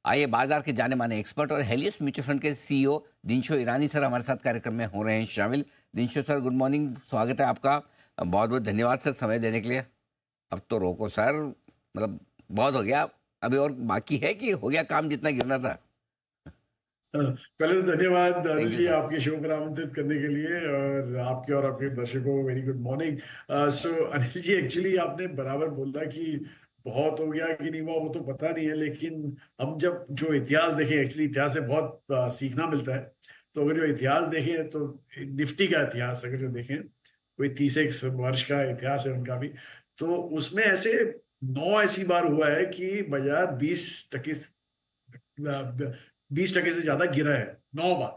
आइए बाजार के जाने माने एक्सपर्ट और हेलियस म्यूचुअल फंड के सीईओ दिनशो ईरानी सर हमारे साथ कार्यक्रम में हो रहे हैं शामिल। दिनशो सर, गुड मॉर्निंग, स्वागत है आपका। बहुत बहुत धन्यवाद सर समय देने के लिए। अब तो रोको सर, मतलब बहुत हो गया, अभी और बाकी है कि हो गया काम जितना गिरना था? पहले तो धन्यवाद thank Anil you ji sir. आपके शो पर आमंत्रित करने के लिए और आपके दर्शकों को very good morning. So Anil ji, actually आपने बराबर बोला कि बहुत हो गया कि नहीं हुआ वो तो पता नहीं है, लेकिन हम जब जो इतिहास देखें, एक्चुअली इतिहास से बहुत सीखना मिलता है। तो अगर जो इतिहास देखें तो निफ्टी का इतिहास अगर जो देखें, कोई 30 वर्ष का इतिहास है उनका भी, तो उसमें ऐसे 9 ऐसी बार हुआ है कि बाजार 20% से ज्यादा गिरा है, 9 बार।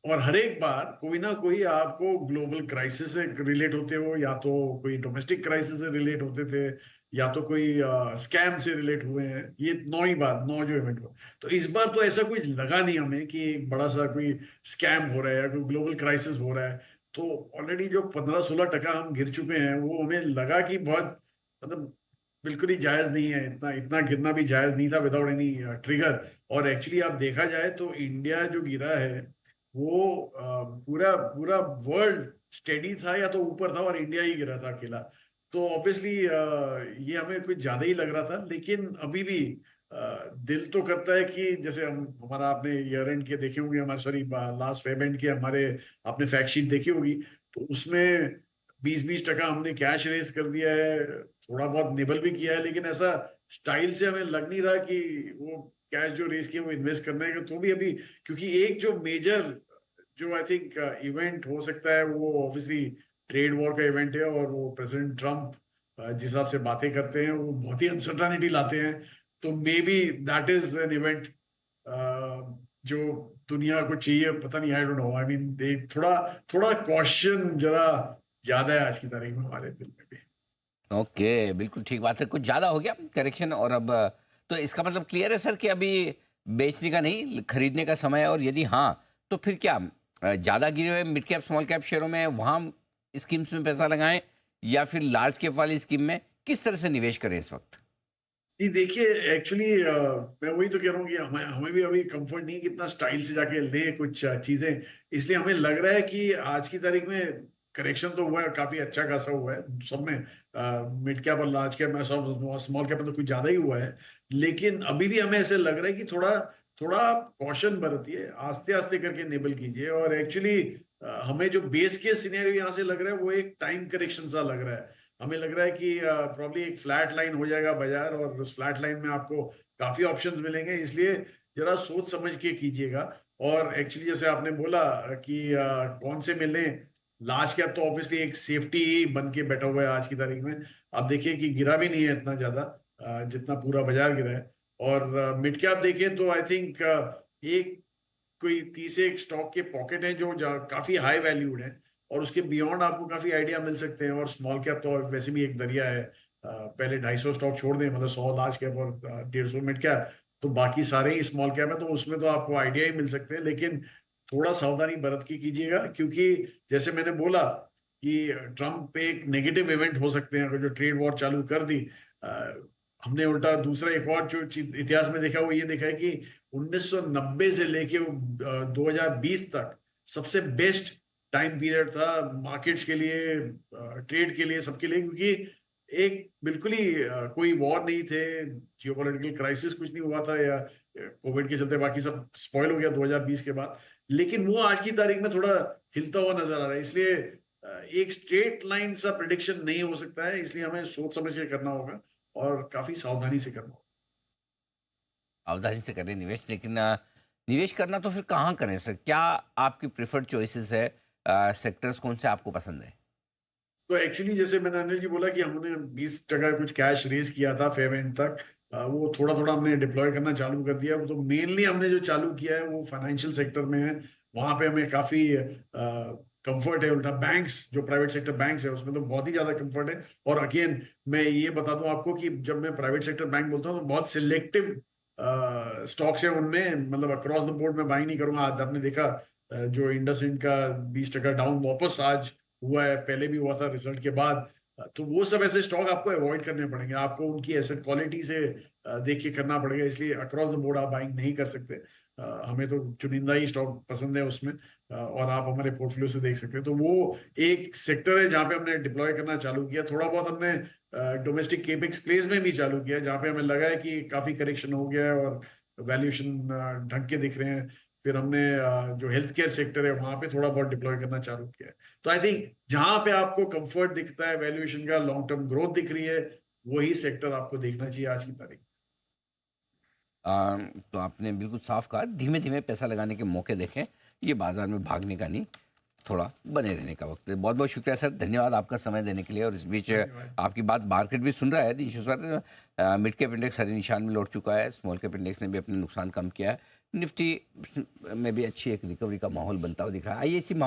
और हर एक बार कोई ना कोई आपको ग्लोबल क्राइसिस से रिलेट होते हो, या तो कोई डोमेस्टिक क्राइसिस से रिलेट होते थे, या तो कोई स्कैम से रिलेट हुए हैं। ये 9 ही बार, 9 जो इवेंट हुआ। तो इस बार तो ऐसा कुछ लगा नहीं हमें कि एक बड़ा सा कोई स्कैम हो रहा है या कोई ग्लोबल क्राइसिस हो रहा है। तो ऑलरेडी जो 15-16% हम गिर चुके हैं, वो हमें लगा कि बहुत, मतलब बिल्कुल ही जायज नहीं है। इतना इतना गिरना भी जायज नहीं था विदाउट एनी ट्रिगर। और एक्चुअली आप देखा जाए तो इंडिया जो गिरा है वो पूरा पूरा वर्ल्ड स्टेडी था या तो ऊपर था, और इंडिया ही गिरा था अकेला। तो ऑब्वियसली ये हमें कुछ ज्यादा ही लग रहा था, लेकिन अभी भी दिल तो करता है कि जैसे हम हमारा, आपने ईयर एंड के देखे होंगे हमारे, सॉरी लास्ट वेब एंड के हमारे, आपने फैक्ट शीट देखी होगी। तो उसमें 20-20% हमने कैश रेज कर दिया है, थोड़ा बहुत निबल भी किया है, लेकिन ऐसा स्टाइल से हमें लग नहीं रहा कि वो कैश जो रेज किया वो इन्वेस्ट करना है। तो भी अभी, क्योंकि एक जो मेजर, जो आई थिंक इवेंट हो सकता है, वो ऑब्वियसली ट्रेड वॉर का इवेंट है। और वो प्रेसिडेंट ट्रम्प जिस हिसाब से बातें करते हैं वो बहुत ही अनसर्टनिटी लाते हैं। तो may be that is an event जो दुनिया को चाहिए, पता नहीं, I don't know, I mean थोड़ा थोड़ा कॉशन जरा ज्यादा है आज की तारीख में हमारे दिल में भी। ओके, बिल्कुल ठीक बात है, कुछ ज़्यादा हो गया करेक्शन। और अब तो इसका मतलब क्लियर है सर कि अभी बेचने का नहीं, खरीदने का समय है। और यदि हाँ, तो फिर क्या ज़्यादा गिरे हुए मिड कैप स्मॉल कैप शेयरों में वहाँ स्कीम्स में पैसा लगाएं, या फिर लार्ज कैप वाली स्कीम में? किस तरह से निवेश करें इस वक्त? जी देखिए, एक्चुअली मैं वही तो कह रहा हूँ कि हमें हमें भी अभी कंफर्ट नहीं है कितना स्टाइल से जाके लें कुछ चीजें। इसलिए हमें लग रहा है कि आज की तारीख में करेक्शन तो हुआ है, काफी अच्छा खासा हुआ है सब में, मिड कैप और लार्ज कैप में, सब स्मॉल कैप में तो कुछ ज्यादा ही हुआ है। लेकिन अभी भी हमें ऐसे लग रहा है कि थोड़ा थोड़ा कॉशन बरतिए, आस्ते आस्ते करके नेबल कीजिए। और एक्चुअली हमें जो बेस केस सिनेरियो यहाँ से लग रहा है वो एक टाइम करेक्शन सा लग रहा है। हमें लग रहा है कि प्रॉब्ली एक फ्लैट लाइन हो जाएगा बाजार, और उस फ्लैट लाइन में आपको काफी ऑप्शंस मिलेंगे। इसलिए जरा सोच समझ के कीजिएगा। और एक्चुअली जैसे आपने बोला कि कौन से मिलने, लार्ज कैप तो ऑब्वियसली एक सेफ्टी बन के बैठा हुआ है आज की तारीख में। आप देखिए कि गिरा भी नहीं है इतना ज्यादा जितना पूरा बाजार गिरा है। और मिड कैप देखिए तो आई थिंक एक कोई 30 एक स्टॉक के पॉकेट है जो काफी हाई वैल्यूड है, और उसके बियॉन्ड आपको काफी आइडिया मिल सकते हैं। और स्मॉल कैप तो वैसे भी एक दरिया है। पहले 250 स्टॉक छोड़ दें, मतलब 100 लार्ज कैप और 150 मिड कैप, तो बाकी सारे ही स्मॉल कैप है। तो उसमें तो आपको आइडिया ही मिल सकते हैं, लेकिन थोड़ा सावधानी बरत के कीजिएगा। क्योंकि जैसे मैंने बोला कि ट्रम्प पे एक नेगेटिव इवेंट हो सकते हैं अगर जो ट्रेड वॉर चालू कर दी। अ, हमने उल्टा दूसरा एक और जो चीज इतिहास में देखा, वो ये देखा है कि 1990 से लेके 2020 तक सबसे बेस्ट टाइम पीरियड था मार्केट्स के लिए, ट्रेड के लिए, सबके लिए। क्योंकि एक बिल्कुल ही कोई वॉर नहीं थे, जियोपॉलिटिकल क्राइसिस कुछ नहीं हुआ था, या कोविड के चलते बाकी सब स्पॉइल हो गया 2020 के बाद। लेकिन वो आज की तारीख में थोड़ा हिलता हुआ नजर आ रहा है। इसलिए एक स्ट्रेट लाइन सा प्रिडिक्शन नहीं हो सकता है। इसलिए हमें सोच समझ के करना होगा और काफी सावधानी से करना होगा। सावधानी से करें निवेश, लेकिन निवेश करना तो फिर कहाँ करें सर? क्या आपकी प्रेफर्ड चॉइसेस है? सेक्टर्स कौन से आपको पसंद है? तो एक्चुअली जैसे मैंने अनिल जी बोला कि हमने 20% कुछ कैश रेज किया था फेब एंड तक, वो थोड़ा थोड़ा हमने डिप्लॉय करना चालू कर दिया। तो मेनली हमने जो चालू किया है वो फाइनेंशियल सेक्टर में है। वहां पे हमें काफी कंफर्ट है। उल्टा बैंक्स, जो प्राइवेट सेक्टर बैंक्स है, उसमें तो बहुत ही ज्यादा कंफर्ट है। और अगेन मैं ये बता दूं आपको कि जब मैं प्राइवेट सेक्टर बैंक बोलता हूँ तो बहुत सिलेक्टिव स्टॉक्स है उनमें, मतलब अक्रॉस द बोर्ड में बाई नहीं करूंगा। आज आपने देखा जो इंडस का 20% डाउन वापस आज हुआ है, पहले भी हुआ था रिजल्ट के बाद। तो वो सब ऐसे स्टॉक आपको अवॉइड करने पड़ेंगे, आपको उनकी एसेट क्वालिटी से देख के करना पड़ेगा, इसलिए अक्रॉस द बोर्ड आप बाइंग नहीं कर सकते। हमें तो चुनिंदा ही स्टॉक पसंद है उसमें, और आप हमारे पोर्टफोलियो से देख सकते हैं। तो वो एक सेक्टर है जहाँ पे हमने डिप्लॉय करना चालू किया। थोड़ा बहुत हमने डोमेस्टिक केपेक्स प्लेस में भी चालू किया, जहाँ पे हमें लगा है कि काफी करेक्शन हो गया है और वैल्यूएशन ढंग के दिख रहे हैं। फिर हमने जो हेल्थ केयर सेक्टर है वहां पे थोड़ा बहुत डिप्लॉय करना चालू किया है। तो आई थिंक जहां पे आपको कंफर्ट दिखता है, वैल्यूएशन का लॉन्ग टर्म ग्रोथ दिख रही है, वही सेक्टर आपको देखना चाहिए आज की तारीख में। तो आपने बिल्कुल साफ कहा, धीमे धीमे पैसा लगाने के मौके देखें, ये बाजार में भागने का नहीं, थोड़ा बने रहने का वक्त है। बहुत बहुत शुक्रिया सर, धन्यवाद आपका समय देने के लिए। और इस बीच धन्यवाद। आपकी बात मार्केट भी सुन रहा है दिशु सर। मिड कैप इंडेक्स हरे निशान में लौट चुका है, स्मॉल कैप इंडेक्स ने भी अपने नुकसान कम किया है, निफ्टी में भी अच्छी एक रिकवरी का माहौल बनता हुआ दिख रहा है। आइए इसी माहौल